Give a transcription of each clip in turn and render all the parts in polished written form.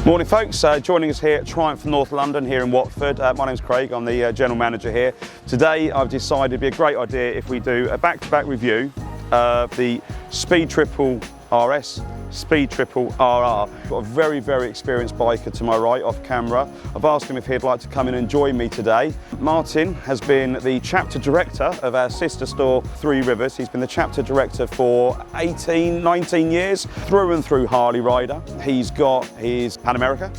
Morning folks, joining us here at Triumph North London here in Watford. My name's Craig, I'm the General Manager here. Today I've decided it'd be a great idea if we do a back-to-back review of the Speed Triple RS, Speed Triple RR. Got a very, very experienced biker to my right off camera. I've asked him if he'd like to come in and join me today. Martin has been the Chapter Director of our sister store, Three Rivers. He's been the Chapter Director for 18, 19 years, through and through Harley rider. He's got his Pan America,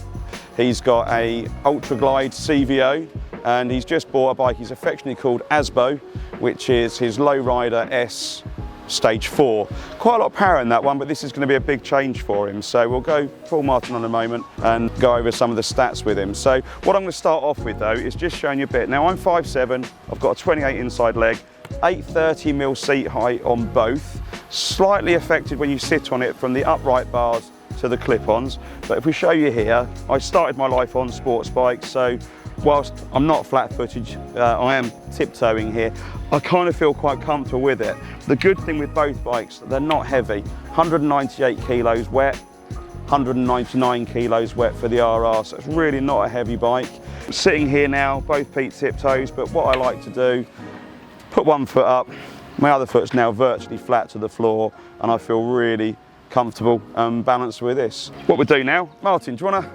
he's got a Ultra Glide CVO, and he's just bought a bike he's affectionately called Asbo, which is his Lowrider S Stage 4. Quite a lot of power in that one, but this is going to be a big change for him. So we'll go full Martin on a moment and go over some of the stats with him. So what I'm going to start off with though is just showing you a bit. Now I'm 5'7", I've got a 28 inside leg, 830mm seat height on both, slightly affected when you sit on it from the upright bars to the clip-ons. But if we show you here, I started my life on sports bikes, so whilst I'm not flat-footed, I am tiptoeing here, I kind of feel quite comfortable with it. The good thing with both bikes, they're not heavy. 198 kilos wet, 199 kilos wet for the RR, so it's really not a heavy bike. Sitting here now, both feet tiptoes, but what I like to do, put one foot up, my other foot's now virtually flat to the floor, and I feel really comfortable and balanced with this. What we'll do now, Martin, do you want to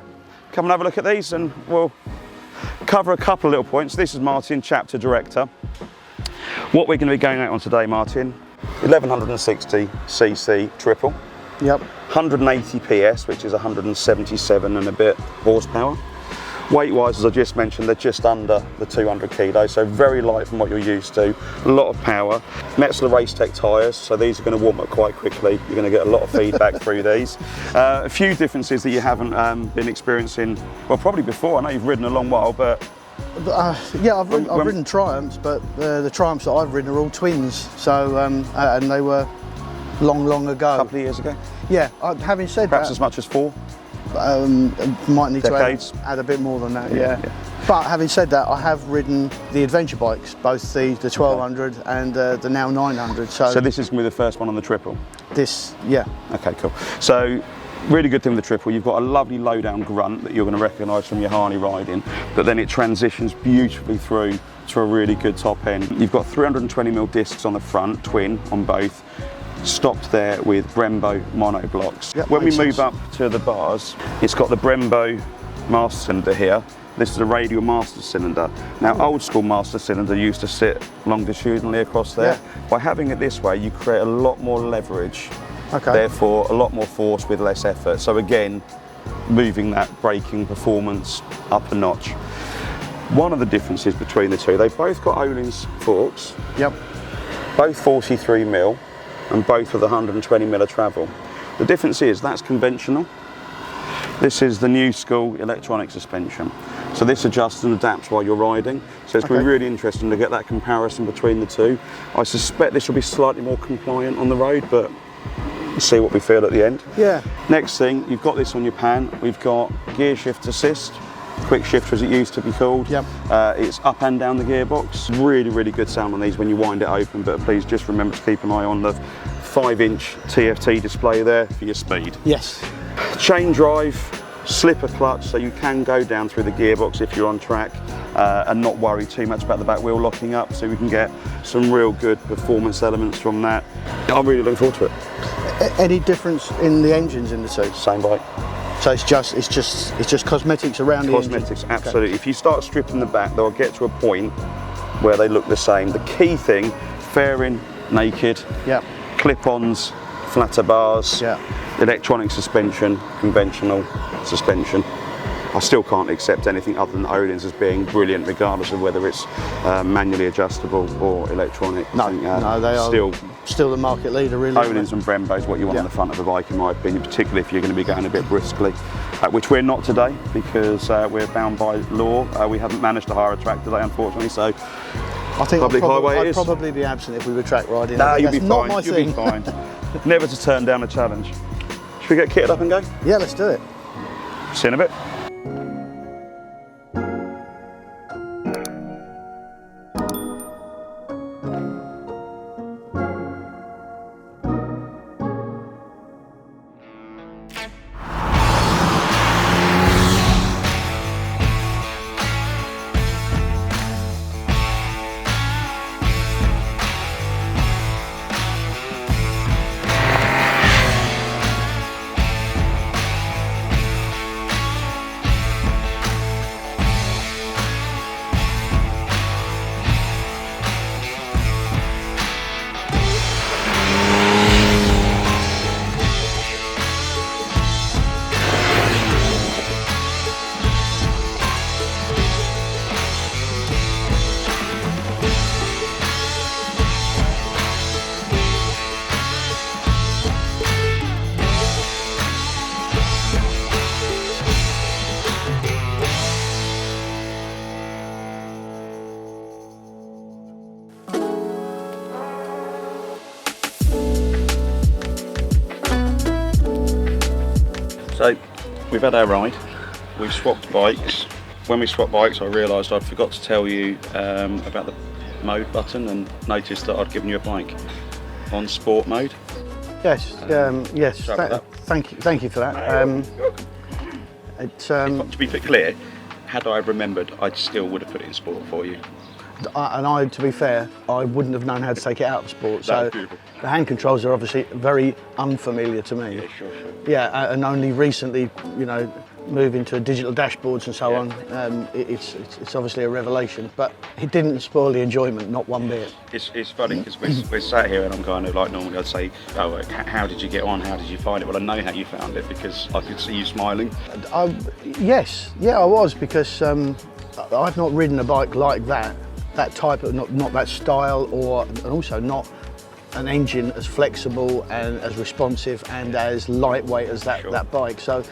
come and have a look at these, and we'll cover a couple of little points. This is Martin, Chapter Director. What we're going to be going out on today, Martin, 1160cc triple. Yep. 180 PS, which is 177 and a bit horsepower. Weight-wise, as I just mentioned, they're just under the 200 kilos, so very light from what you're used to. A lot of power. Metzeler Racetech tyres, so these are going to warm up quite quickly. You're going to get a lot of feedback through these. A few differences that you haven't been experiencing, well, probably before. I know you've ridden a long while, but yeah, I've ridden Triumphs, but the Triumphs that I've ridden are all twins. So and they were long ago. A couple of years ago. Yeah. Having said perhaps that, as much as 4. Might need Decades. to add a bit more than that. Yeah. But having said that, I have ridden the adventure bikes, both the 1200 and the now 900. So this is going to be the first one on the triple. This, yeah. Okay, cool. So really good thing with the triple, you've got a lovely low down grunt that you're going to recognise from your Harley riding, but then it transitions beautifully through to a really good top end. You've got 320mm discs on the front, twin on both, stopped there with Brembo monoblocks. Yep, when we move up to the bars, it's got the Brembo master cylinder here. This is a radial master cylinder. Now, old school master cylinder used to sit longitudinally across there. Yeah. By having it this way, you create a lot more leverage. Okay. Therefore, a lot more force with less effort. So again, moving that braking performance up a notch. One of the differences between the two, they've both got Öhlins forks. Yep. Both 43mm and both with 120mm of travel. The difference is that's conventional. This is the new school electronic suspension. So this adjusts and adapts while you're riding. So it's going to be really interesting to get that comparison between the two. I suspect this will be slightly more compliant on the road, but we'll see what we feel at the end. Yeah. Next thing, you've got this on your pan. We've got gear shift assist, quick shifter as it used to be called. Yep. It's up and down the gearbox. Really, really good sound on these when you wind it open, but please just remember to keep an eye on the 5-inch TFT display there for your speed. Yes. Chain drive, slipper clutch, so you can go down through the gearbox if you're on track and not worry too much about the back wheel locking up, so we can get some real good performance elements from that. I'm really looking forward to it. Any difference in the engines in the two? Same bike. So it's just cosmetics around the engine? Cosmetics, absolutely. Okay. If you start stripping the back, they'll get to a point where they look the same. The key thing, fairing naked, clip-ons, flatter bars, electronic suspension, conventional suspension. I still can't accept anything other than Öhlins as being brilliant, regardless of whether it's manually adjustable or electronic. No, they are still the market leader, really. Öhlins and Brembo is what you want on the front of a bike, in my opinion, particularly if you're going to be going a bit briskly, which we're not today because we're bound by law. We haven't managed to hire a track today, unfortunately, so I think I'd probably be absent if we were track riding. No, you'll be fine. You'll be fine. Never to turn down a challenge. Should we get kitted up and go? Yeah, let's do it. See you in a bit. So we've had our ride, we've swapped bikes. When we swapped bikes, I realised I forgot to tell you about the mode button, and noticed that I'd given you a bike on sport mode. Yes, yes. Thank you for that. To be clear, had I remembered, I still would have put it in sport for you. To be fair, I wouldn't have known how to take it out of sport. So beautiful. the hand controls are obviously very unfamiliar to me. Yeah, sure. Yeah, and only recently, moving to digital dashboards and so on, it's obviously a revelation. But it didn't spoil the enjoyment, not one bit. It's funny because we're sat here and I'm kind of like, normally I'd say, oh, how did you get on? How did you find it? Well, I know how you found it because I could see you smiling. Yes, I was, because I've not ridden a bike like that type of, not that style, and also not an engine as flexible and as responsive and as lightweight as that bike. So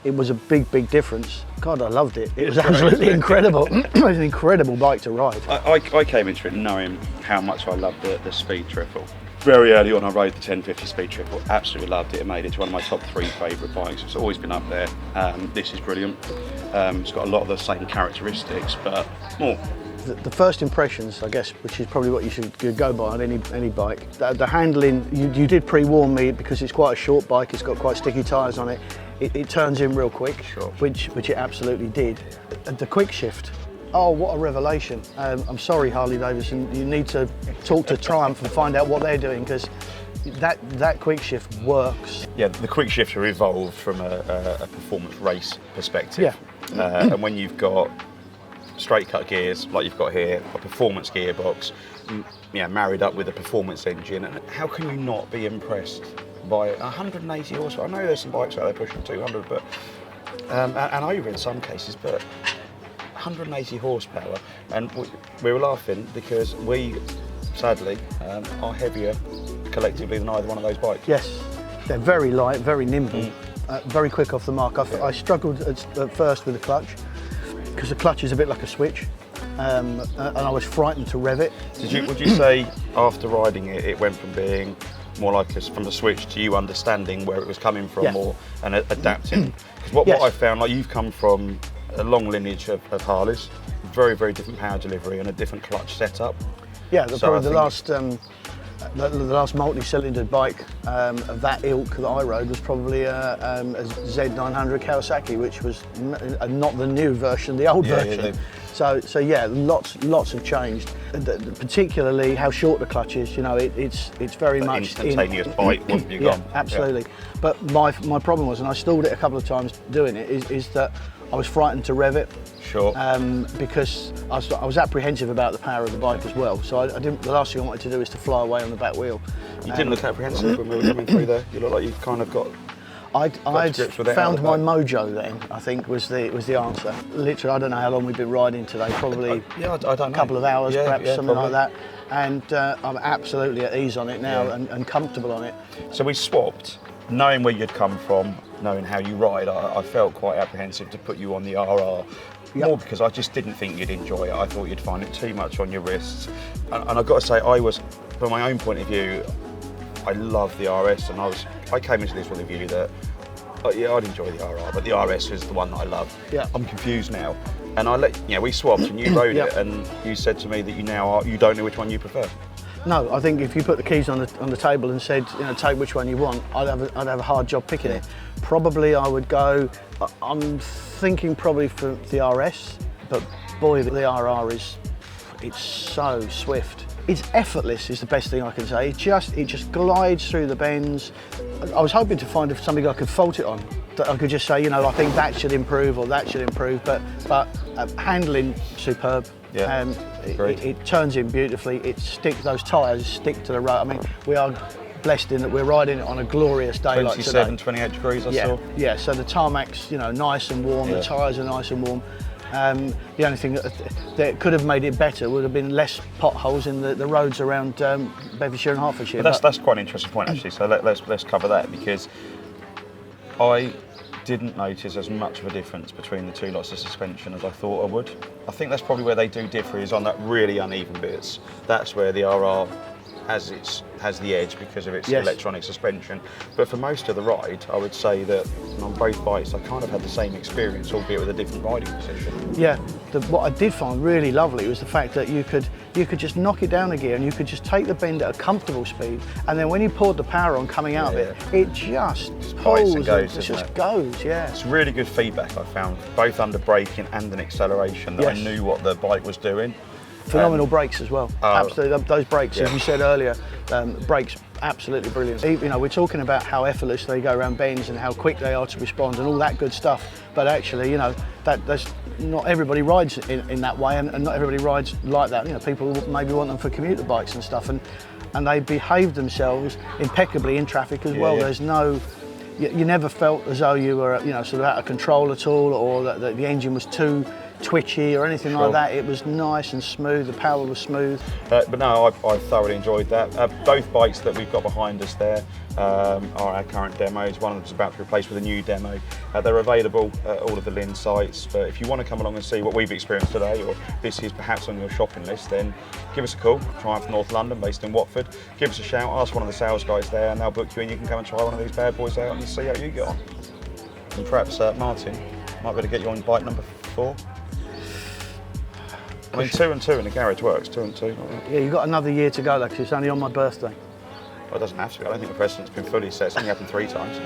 it was a big difference. God, I loved it. It was absolutely incredible. It was an incredible bike to ride. I came into it knowing how much I loved the speed triple. Very early on I rode the 1050 speed triple, absolutely loved it. It made it to one of my top 3 favourite bikes. It's always been up there. This is brilliant. It's got a lot of the same characteristics, but more. The first impressions, I guess, which is probably what you should go by on any bike. The handling, you did pre-warn me, because it's quite a short bike, it's got quite sticky tyres on it. It turns in real quick, sure. which it absolutely did. The quick shift, oh, what a revelation. I'm sorry, Harley-Davidson, you need to talk to Triumph and find out what they're doing, because that quick shift works. Yeah, the quick shifter evolved from a performance race perspective. Yeah. And when you've got straight cut gears like you've got here, a performance gearbox, married up with a performance engine, and how can you not be impressed by 180 horsepower? I know there's some bikes out there pushing 200, but and over in some cases, but 180 horsepower, and we were laughing because we sadly are heavier collectively than either one of those bikes. Yes, they're very light, very nimble, very quick off the mark. I struggled at first with the clutch, because the clutch is a bit like a switch, and I was frightened to rev it. Would you say after riding it, it went from being more like from the switch to you understanding where it was coming from, and adapting? Because what I found, like, you've come from a long lineage of Harleys, very different power delivery and a different clutch setup. Yeah, probably the last multi-cylindered bike of that ilk that I rode was probably a Z900 Kawasaki, which was not the new version, the old version. So yeah, lots have changed. Particularly how short the clutch is. It's very much instantaneous bite once you're gone. Absolutely. Yeah. But my problem was, and I stalled it a couple of times doing it, is that I was frightened to rev it. Sure. Because I was apprehensive about the power of the bike as well. So I didn't. The last thing I wanted to do is to fly away on the back wheel. You didn't look apprehensive when we were coming through there. You look like you've kind of got. I'd found my mojo then, I think, was the answer. Literally, I don't know how long we've been riding today, probably I don't know. A couple of hours, perhaps, something probably. like that. And I'm absolutely at ease on it now, and comfortable on it. So we swapped, knowing where you'd come from, knowing how you ride. I felt quite apprehensive to put you on the RR, more because I just didn't think you'd enjoy it. I thought you'd find it too much on your wrists. And I've got to say, from my own point of view, I love the RS, and I came into this with a view that, I'd enjoy the RR, but the RS is the one that I love. Yeah. I'm confused now. And we swapped and you rode it, and you said to me that you don't know which one you prefer. No, I think if you put the keys on the table and said, take which one you want, I'd have a hard job picking it. Probably I would go, I'm thinking probably for the RS, but boy, the RR it's so swift. It's effortless is the best thing I can say. It just glides through the bends. I was hoping to find something I could fault it on, that I could just say, I think that should improve or that should improve, but handling superb. Yeah, it turns in beautifully. Those tyres stick to the road. I mean, we are blessed in that we're riding it on a glorious day like today. 27, 28 degrees I saw. Yeah, so the tarmac's nice and warm, the tyres are nice and warm. The only thing that could have made it better would have been less potholes in the roads around Bedfordshire and Hertfordshire. But that's quite an interesting point, actually. So let's cover that, because I didn't notice as much of a difference between the two lots of suspension as I thought I would. I think that's probably where they do differ, is on that really uneven bits. That's where the RR has the edge because of its Yes. electronic suspension. But for most of the ride, I would say that on both bikes, I kind of had the same experience, albeit with a different riding position. Yeah, what I did find really lovely was the fact that you could just knock it down a gear and you could just take the bend at a comfortable speed, and then when you poured the power on coming out of it just pulls and goes, it doesn't just it? goes, yeah. It's really good feedback I found, both under braking and an acceleration, that I Yes. knew what the bike was doing. Phenomenal brakes as well. Absolutely, those brakes, as yeah. you said earlier, brakes absolutely brilliant. You know, we're talking about how effortless they go around bends and how quick they are to respond and all that good stuff. But actually, you know, that's not everybody rides in that way, and not everybody rides like that. You know, people maybe want them for commuter bikes and stuff, and they behave themselves impeccably in traffic as well. Yeah. There's no. You never felt as though you were, you know, sort of out of control at all, or that the engine was too twitchy or anything like that. It was nice and smooth, the power was smooth. But no, I thoroughly enjoyed that. Both bikes that we've got behind us there are our current demos. One of them's about to replace with a new demo. They're available at all of the Lynn sites, but if you want to come along and see what we've experienced today, or this is perhaps on your shopping list, then give us a call. Triumph North London, based in Watford. Give us a shout, ask one of the sales guys there, and they'll book you in. You can come and try one of these bad boys out and see how you get on. And perhaps Martin might be able to get you on bike number 4. I mean, 2 and 2 in the garage works, 2 and 2. Yeah, you've got another year to go, because it's only on my birthday. Well, it doesn't have to be. I don't think the precedent's been fully set. It's only happened 3 times.